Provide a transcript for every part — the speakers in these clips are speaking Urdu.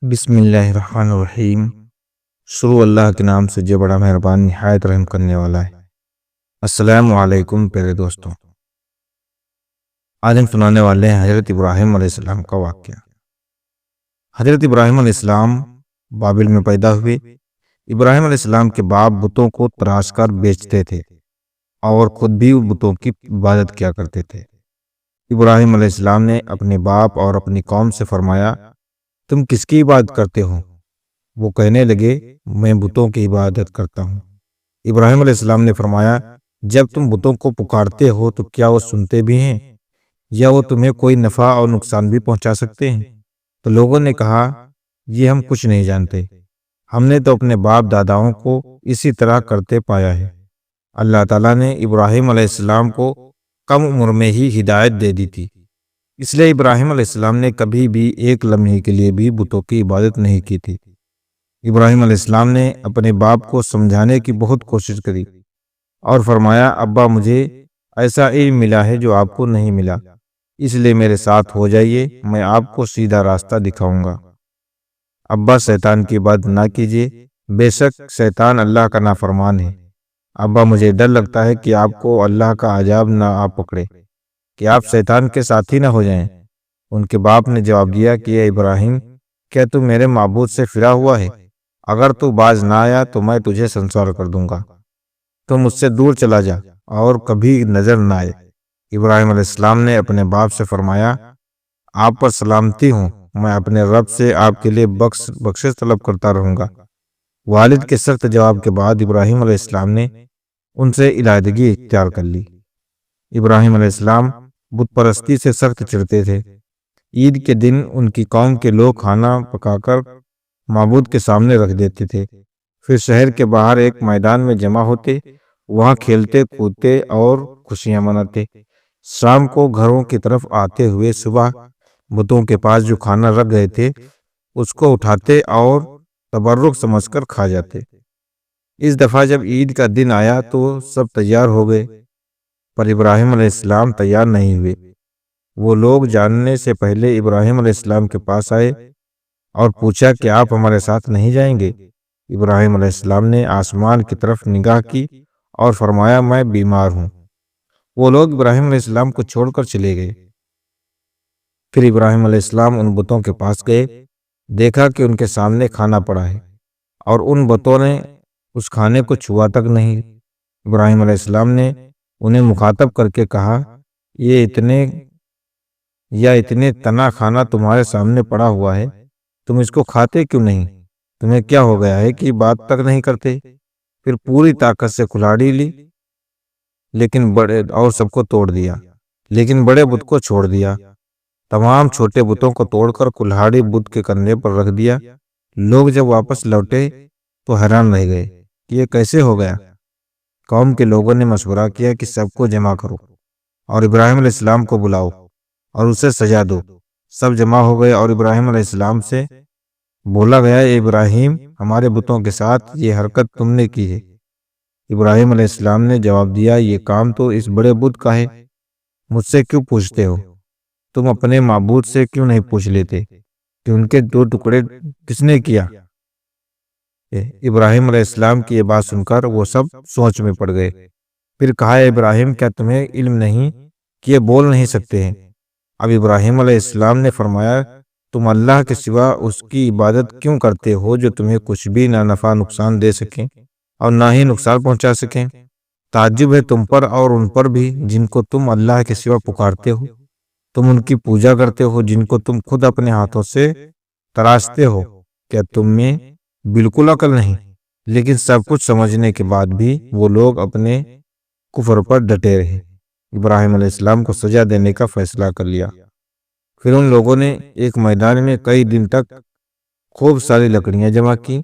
بسم اللہ الرحمن الرحیم۔ شروع اللہ کے نام سے جو بڑا مہربان نہایت رحم کرنے والا ہے۔ السلام علیکم پیارے دوستوں، آج ہم سنانے والے ہیں حضرت ابراہیم علیہ السلام کا واقعہ۔ حضرت ابراہیم علیہ السلام بابل میں پیدا ہوئے۔ ابراہیم علیہ السلام کے باپ بتوں کو تراش کر بیچتے تھے اور خود بھی بتوں کی عبادت کیا کرتے تھے۔ ابراہیم علیہ السلام نے اپنے باپ اور اپنی قوم سے فرمایا، تم کس کی عبادت کرتے ہو؟ وہ کہنے لگے، میں بتوں کی عبادت کرتا ہوں۔ ابراہیم علیہ السلام نے فرمایا، جب تم بتوں کو پکارتے ہو تو کیا وہ سنتے بھی ہیں یا وہ تمہیں کوئی نفع اور نقصان بھی پہنچا سکتے ہیں؟ تو لوگوں نے کہا، یہ ہم کچھ نہیں جانتے، ہم نے تو اپنے باپ داداؤں کو اسی طرح کرتے پایا ہے۔ اللہ تعالیٰ نے ابراہیم علیہ السلام کو کم عمر میں ہی ہدایت دے دی تھی، اس لیے ابراہیم علیہ السلام نے کبھی بھی ایک لمحے کے لیے بھی بتوں کی عبادت نہیں کی تھی۔ ابراہیم علیہ السلام نے اپنے باپ کو سمجھانے کی بہت کوشش کری اور فرمایا، ابا مجھے ایسا علم ملا ہے جو آپ کو نہیں ملا، اس لیے میرے ساتھ ہو جائیے، میں آپ کو سیدھا راستہ دکھاؤں گا۔ ابا شیطان کی عبادت نہ کیجیے، بے شک شیطان اللہ کا نافرمان ہے۔ ابا مجھے ڈر لگتا ہے کہ آپ کو اللہ کا عذاب نہ آ پکڑے، کہ آپ شیطان کے ساتھی نہ ہو جائیں۔ ان کے باپ نے جواب دیا کہ اے ابراہیم، کیا تو میرے معبود سے پھرا ہوا ہے؟ اگر تو باز نہ آیا تو میں تجھے سنسار کر دوں گا، تو مجھ سے دور چلا جا اور کبھی نظر نہ آئے۔ ابراہیم علیہ السلام نے اپنے باپ سے فرمایا، آپ پر سلامتی ہوں، میں اپنے رب سے آپ کے لیے بخشش طلب کرتا رہوں گا۔ والد کے سخت جواب کے بعد ابراہیم علیہ السلام نے ان سے علیحدگی اختیار کر لی۔ ابراہیم علیہ السلام بت پرستی سے سخت چڑھتے تھے۔ عید کے دن ان کی قوم کے لوگ کھانا پکا کر معبود کے سامنے رکھ دیتے تھے، پھر شہر کے باہر ایک میدان میں جمع ہوتے، وہاں کھیلتے کودتے اور خوشیاں مناتے۔ شام کو گھروں کی طرف آتے ہوئے صبح بتوں کے پاس جو کھانا رکھ گئے تھے اس کو اٹھاتے اور تبرک سمجھ کر کھا جاتے۔ اس دفعہ جب عید کا دن آیا تو سب تیار ہو گئے، پر ابراہیم علیہ السلام تیار نہیں ہوئے۔ وہ لوگ جاننے سے پہلے ابراہیم علیہ السلام کے پاس آئے اور پوچھا کہ آپ ہمارے ساتھ نہیں جائیں گے؟ ابراہیم علیہ السلام نے آسمان کی طرف نگاہ کی اور فرمایا، میں بیمار ہوں۔ وہ لوگ ابراہیم علیہ السلام کو چھوڑ کر چلے گئے۔ پھر ابراہیم علیہ السلام ان بتوں کے پاس گئے، دیکھا کہ ان کے سامنے کھانا پڑا ہے اور ان بتوں نے اس کھانے کو چھوا تک نہیں۔ ابراہیم علیہ السلام نے انہیں مخاطب کر کے کہا، یہ اتنے تنا کھانا تمہارے سامنے پڑا ہوا ہے، تم اس کو کھاتے کیوں نہیں؟ تمہیں کیا ہو گیا ہے کہ بات تک نہیں کرتے؟ پھر پوری طاقت سے کلاڑی لی اور سب کو توڑ دیا، لیکن بڑے بت کو چھوڑ دیا۔ تمام چھوٹے بتوں کو توڑ کر کلاڑی بت کے کندھے پر رکھ دیا۔ لوگ جب واپس لوٹے تو حیران رہ گئے کہ یہ کیسے ہو گیا۔ قوم کے لوگوں نے مشورہ کیا کہ سب کو جمع کرو اور ابراہیم علیہ السلام کو بلاؤ اور اسے سزا دو۔ سب جمع ہو گئے اور ابراہیم علیہ السلام سے بولا گیا، اے ابراہیم، ہمارے بتوں کے ساتھ یہ حرکت تم نے کی ہے۔ ابراہیم علیہ السلام نے جواب دیا، یہ کام تو اس بڑے بت کا ہے، مجھ سے کیوں پوچھتے ہو؟ تم اپنے معبود سے کیوں نہیں پوچھ لیتے کہ ان کے 2 ٹکڑے کس نے کیا؟ ابراہیم علیہ السلام کی یہ بات سن کر وہ سب سوچ میں پڑ گئے۔ پھر کہا، اے ابراہیم، کیا تمہیں علم نہیں کہ یہ بول نہیں سکتے ہیں؟ اب ابراہیم علیہ السلام نے فرمایا، تم اللہ کے سوا اس کی عبادت کیوں کرتے ہو جو تمہیں کچھ بھی نہ نفع نقصان دے سکیں اور نہ ہی نقصان پہنچا سکیں؟ تعجب ہے تم پر اور ان پر بھی جن کو تم اللہ کے سوا پکارتے ہو۔ تم ان کی پوجا کرتے ہو جن کو تم خود اپنے ہاتھوں سے تراشتے ہو۔ کیا تم میں بالکل عقل نہیں؟ لیکن سب کچھ سمجھنے کے بعد بھی وہ لوگ اپنے کفر پر ڈٹے رہے۔ ابراہیم علیہ السلام کو سزا دینے کا فیصلہ کر لیا۔ پھر ان لوگوں نے ایک میدان میں کئی دن تک خوب ساری لکڑیاں جمع کی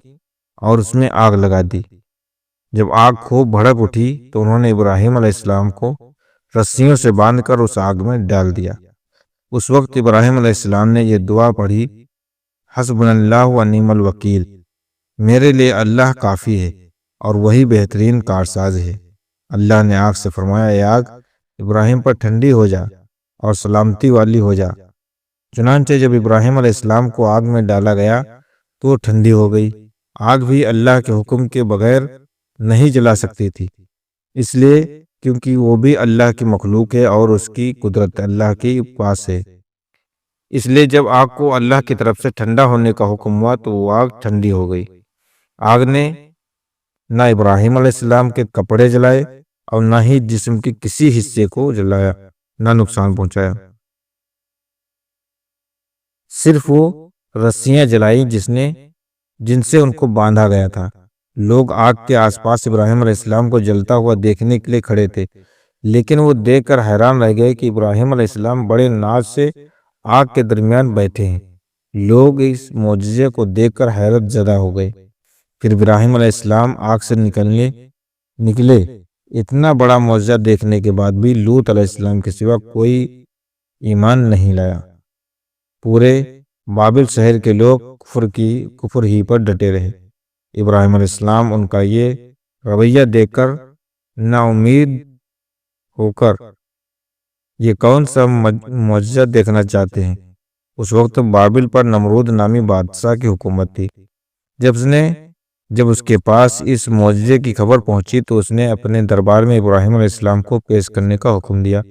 اور اس میں آگ لگا دی۔ جب آگ خوب بھڑک اٹھی تو انہوں نے ابراہیم علیہ السلام کو رسیوں سے باندھ کر اس آگ میں ڈال دیا۔ اس وقت ابراہیم علیہ السلام نے یہ دعا پڑھی، حسبنا اللہ و نعم الوکیل، میرے لیے اللہ کافی ہے اور وہی بہترین کارساز ہے۔ اللہ نے آگ سے فرمایا، اے آگ، ابراہیم پر ٹھنڈی ہو جا اور سلامتی والی ہو جا۔ چنانچہ جب ابراہیم علیہ السلام کو آگ میں ڈالا گیا تو وہ ٹھنڈی ہو گئی۔ آگ بھی اللہ کے حکم کے بغیر نہیں جلا سکتی تھی، اس لیے کیونکہ وہ بھی اللہ کی مخلوق ہے اور اس کی قدرت اللہ کے پاس ہے۔ اس لیے جب آگ کو اللہ کی طرف سے ٹھنڈا ہونے کا حکم ہوا تو وہ آگ ٹھنڈی ہو گئی۔ آگ نے نہ ابراہیم علیہ السلام کے کپڑے جلائے اور نہ ہی جسم کے کسی حصے کو جلایا، نہ نقصان پہنچایا۔ صرف وہ رسیاں جلائیں جن سے ان کو باندھا گیا تھا۔ لوگ آگ کے آس پاس ابراہیم علیہ السلام کو جلتا ہوا دیکھنے کے لیے کھڑے تھے، لیکن وہ دیکھ کر حیران رہ گئے کہ ابراہیم علیہ السلام بڑے ناز سے آگ کے درمیان بیٹھے ہیں۔ لوگ اس معجزے کو دیکھ کر حیرت زدہ ہو گئے۔ پھر ابراہیم علیہ السلام آگ سے نکلے۔ اتنا بڑا معجزہ دیکھنے کے بعد بھی لوط علیہ السلام کے سوا کوئی ایمان نہیں لایا۔ پورے بابل شہر کے لوگ کفر ہی پر ڈٹے رہے۔ ابراہیم علیہ السلام ان کا یہ رویہ دیکھ کر نا امید ہو کر یہ کون سا معجزہ دیکھنا چاہتے ہیں۔ اس وقت بابل پر نمرود نامی بادشاہ کی حکومت تھی۔ جب اس کے پاس اس معجزے کی خبر پہنچی تو اس نے اپنے دربار میں ابراہیم علیہ السلام کو پیش کرنے کا حکم دیا۔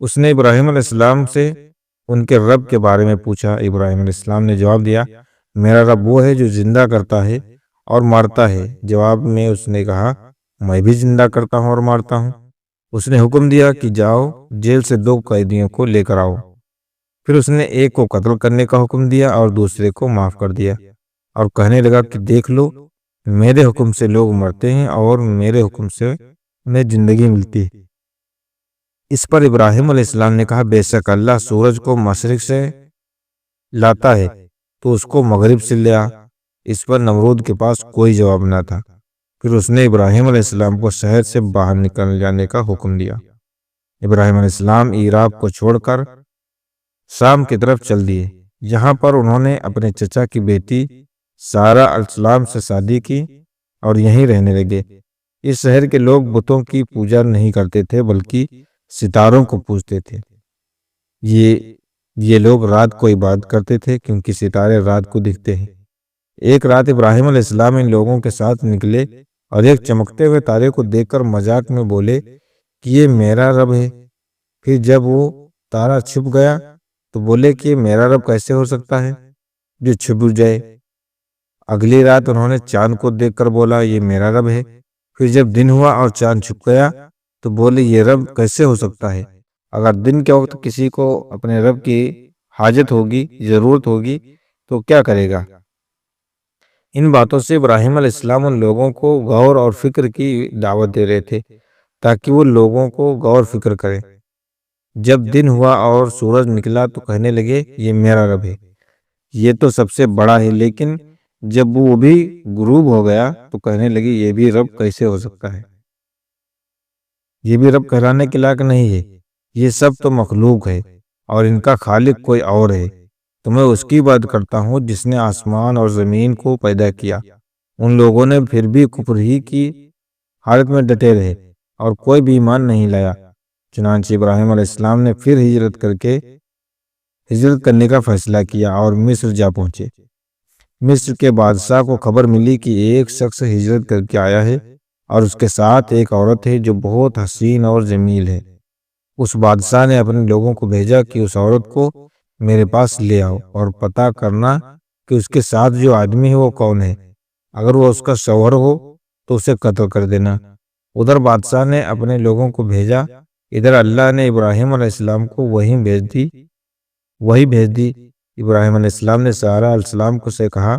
اس نے ابراہیم علیہ السلام سے ان کے رب کے بارے میں پوچھا۔ ابراہیم علیہ السلام نے جواب دیا، میرا رب وہ ہے جو زندہ کرتا ہے اور مارتا ہے۔ جواب میں اس نے کہا، میں بھی زندہ کرتا ہوں اور مارتا ہوں۔ اس نے حکم دیا کہ جاؤ جیل سے 2 قیدیوں کو لے کر آؤ۔ پھر اس نے ایک کو قتل کرنے کا حکم دیا اور دوسرے کو معاف کر دیا، اور کہنے لگا کہ دیکھ لو، میرے حکم سے لوگ مرتے ہیں اور میرے حکم سے انہیں زندگی ملتی ہے۔ اس پر ابراہیم علیہ السلام نے کہا، بے شک اللہ سورج کو مشرق سے لاتا ہے تو اس کو مغرب سے لیا۔ اس پر نمرود کے پاس کوئی جواب نہ تھا۔ پھر اس نے ابراہیم علیہ السلام کو شہر سے باہر نکل جانے کا حکم دیا۔ ابراہیم علیہ السلام عراق کو چھوڑ کر شام کی طرف چل دیے۔ یہاں پر انہوں نے اپنے چچا کی بیٹی سارہ علیہ السلام سے شادی کی اور یہیں رہنے لگے۔ اس شہر کے لوگ بتوں کی پوجا نہیں کرتے تھے بلکہ ستاروں کو پوجتے تھے۔ یہ لوگ رات کو عبادت کرتے تھے کیونکہ ستارے رات کو دکھتے ہیں۔ ایک رات ابراہیم علیہ السلام ان لوگوں کے ساتھ نکلے اور ایک چمکتے ہوئے تارے کو دیکھ کر مذاق میں بولے کہ یہ میرا رب ہے۔ پھر جب وہ تارا چھپ گیا تو بولے کہ یہ میرا رب کیسے ہو سکتا ہے جو چھپ جائے۔ اگلی رات انہوں نے چاند کو دیکھ کر بولا، یہ میرا رب ہے۔ پھر جب دن ہوا اور چاند چھپ گیا تو بولے، یہ رب کیسے ہو سکتا ہے۔ اگر دن کے وقت کسی کو اپنے رب کی حاجت ہوگی، ضرورت ہوگی تو کیا کرے گا۔ ان باتوں سے ابراہیم علیہ السلام ان لوگوں کو غور اور فکر کی دعوت دے رہے تھے تاکہ وہ لوگوں کو غور فکر کریں۔ جب دن ہوا اور سورج نکلا تو کہنے لگے، یہ میرا رب ہے، یہ تو سب سے بڑا ہے۔ لیکن جب وہ بھی غروب ہو گیا تو کہنے لگے، یہ بھی رب کیسے ہو سکتا ہے، یہ بھی رب کہلانے کے لائق نہیں ہے۔ یہ سب تو مخلوق ہے اور ان کا خالق کوئی اور ہے، تو میں اس کی بات کرتا ہوں جس نے آسمان اور زمین کو پیدا کیا۔ ان لوگوں نے پھر بھی کفر ہی کی حالت میں ڈٹے رہے اور کوئی بھی ایمان نہیں لایا۔ چنانچہ ابراہیم علیہ السلام نے پھر ہجرت کرنے کا فیصلہ کیا اور مصر جا پہنچے۔ مصر کے بادشاہ کو خبر ملی کہ ایک شخص ہجرت کر کے آیا ہے اور اس کے ساتھ ایک عورت ہے جو بہت حسین اور جمیل ہے۔ اس بادشاہ نے اپنے لوگوں کو بھیجا کہ اس عورت کو میرے پاس لے آؤ اور پتہ کرنا کہ اس کے ساتھ جو آدمی ہے وہ کون ہے۔ اگر وہ اس کا شوہر ہو تو اسے قتل کر دینا۔ ادھر بادشاہ نے اپنے لوگوں کو بھیجا، ادھر اللہ نے ابراہیم علیہ السلام کو وہی بھیج دی۔ ابراہیم علیہ السلام نے سارہ علیہ السلام کو سے کہا،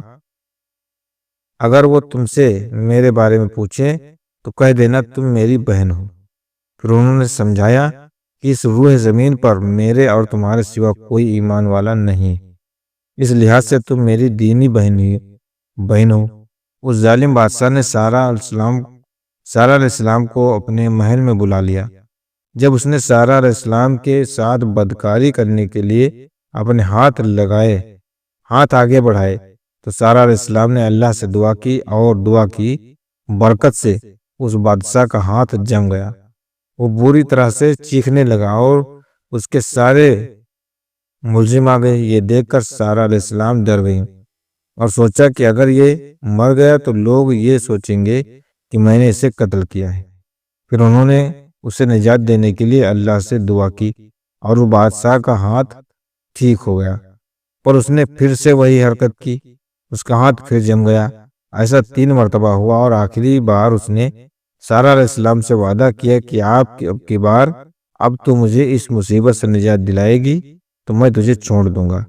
اگر وہ تم سے میرے بارے میں پوچھے تو کہہ دینا تم میری بہن ہو۔ پھر انہوں نے سمجھایا کہ اس روح زمین پر میرے اور تمہارے سوا کوئی ایمان والا نہیں، اس لحاظ سے تم میری دینی بہن ہو۔ اس ظالم بادشاہ نے سارہ علیہ السلام کو اپنے محل میں بلا لیا۔ جب اس نے سارہ علیہ السلام کے ساتھ بدکاری کرنے کے لیے اپنے ہاتھ آگے بڑھائے تو سارہ علیہ السلام نے اللہ سے دعا کی اور دعا کی برکت سے اس بادشاہ کا ہاتھ جم گیا۔ وہ بری طرح سے چیخنے لگا اور اس کے سارے ملزم آ گئے۔ یہ دیکھ کر سارہ علیہ السلام ڈر گئی اور سوچا کہ اگر یہ مر گیا تو لوگ یہ سوچیں گے کہ میں نے اسے قتل کیا ہے۔ پھر انہوں نے اسے نجات دینے کے لیے اللہ سے دعا کی اور وہ بادشاہ کا ہاتھ ٹھیک ہو گیا، پر اس نے پھر سے وہی حرکت کی، اس کا ہاتھ پھر جم گیا۔ ایسا 3 مرتبہ ہوا اور آخری بار اس نے سارہ علیہ السلام سے وعدہ کیا کہ آپ اب کی بار اب تو مجھے اس مصیبت سے نجات دلائے گی تو میں تجھے چھوڑ دوں گا۔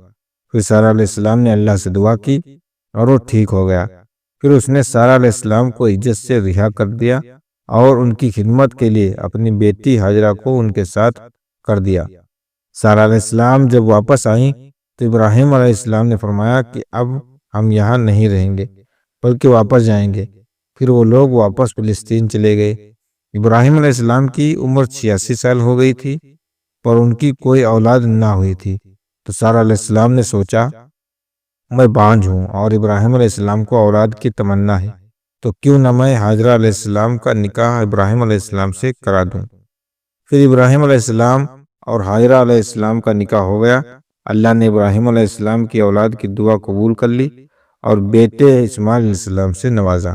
پھر سارہ علیہ السلام نے اللہ سے دعا کی اور وہ ٹھیک ہو گیا۔ پھر اس نے سارہ علیہ السلام کو عزت سے رہا کر دیا اور ان کی خدمت کے لیے اپنی بیٹی ہاجرہ کو ان کے ساتھ کر دیا۔ سارہ علیہ السلام جب واپس آئیں تو ابراہیم علیہ السلام نے فرمایا کہ اب ہم یہاں نہیں رہیں گے بلکہ واپس جائیں گے۔ پھر وہ لوگ واپس فلسطین چلے گئے۔ ابراہیم علیہ السلام کی عمر 86 سال ہو گئی تھی، پر ان کی کوئی اولاد نہ ہوئی تھی۔ تو سارہ علیہ السلام نے سوچا میں بانجھ ہوں اور ابراہیم علیہ السلام کو اولاد کی تمنا ہے، تو کیوں نہ میں ہاجرہ علیہ السلام کا نکاح ابراہیم علیہ السلام سے کرا دوں۔ پھر ابراہیم علیہ السلام اور ہاجرہ علیہ السلام کا نکاح ہو گیا۔ اللہ نے ابراہیم علیہ السلام کی اولاد کی دعا قبول کر لی اور بیٹے اسماعیل علیہ السلام سے نوازا۔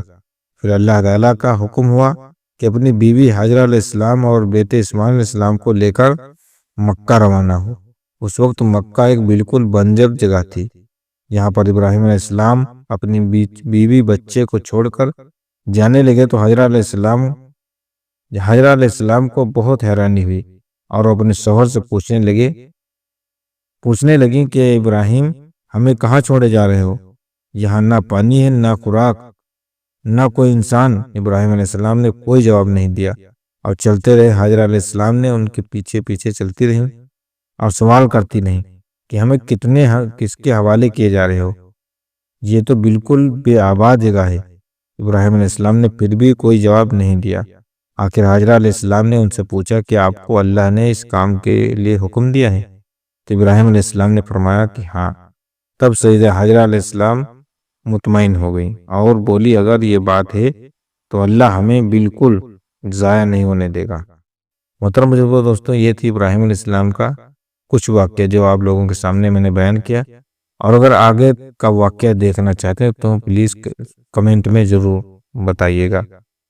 پھر اللہ تعالیٰ کا حکم ہوا کہ اپنی بیوی ہاجرہ علیہ السلام اور بیٹے اسماعیل علیہ السلام کو لے کر مکہ روانہ ہو۔ اس وقت مکہ ایک بالکل بنجر جگہ تھی۔ یہاں پر ابراہیم علیہ السلام اپنی بیوی بچے کو چھوڑ کر جانے لگے تو ہاجرہ علیہ السلام کو بہت حیرانی ہوئی اور وہ اپنے شوہر سے پوچھنے لگیں کہ ابراہیم ہمیں کہاں چھوڑے جا رہے ہو؟ یہاں نہ پانی ہے، نہ خوراک، نہ کوئی انسان۔ ابراہیم علیہ السلام نے کوئی جواب نہیں دیا اور چلتے رہے۔ ہاجرہ علیہ السلام نے ان کے پیچھے پیچھے چلتی رہی اور سوال کرتی نہیں کہ ہمیں کس کے حوالے کیے جا رہے ہو؟ یہ تو بالکل بے آباد جگہ ہے۔ ابراہیم علیہ السلام نے پھر بھی کوئی جواب نہیں دیا۔ آخر ہاجرہ علیہ السلام نے ان سے پوچھا کہ آپ کو اللہ نے اس کام کے لیے حکم دیا ہے؟ تو ابراہیم علیہ السلام نے فرمایا کہ ہاں۔ تب سیدہ ہاجرہ علیہ السلام مطمئن ہو گئی اور بولی اگر یہ بات ہے تو اللہ ہمیں بالکل ضائع نہیں ہونے دے گا۔ محترم بزرگوں، دوستوں، یہ تھی ابراہیم علیہ السلام کا کچھ واقعہ جو آپ لوگوں کے سامنے میں نے بیان کیا، اور اگر آگے کا واقعہ دیکھنا چاہتے ہیں تو پلیز کمنٹ میں ضرور بتائیے گا۔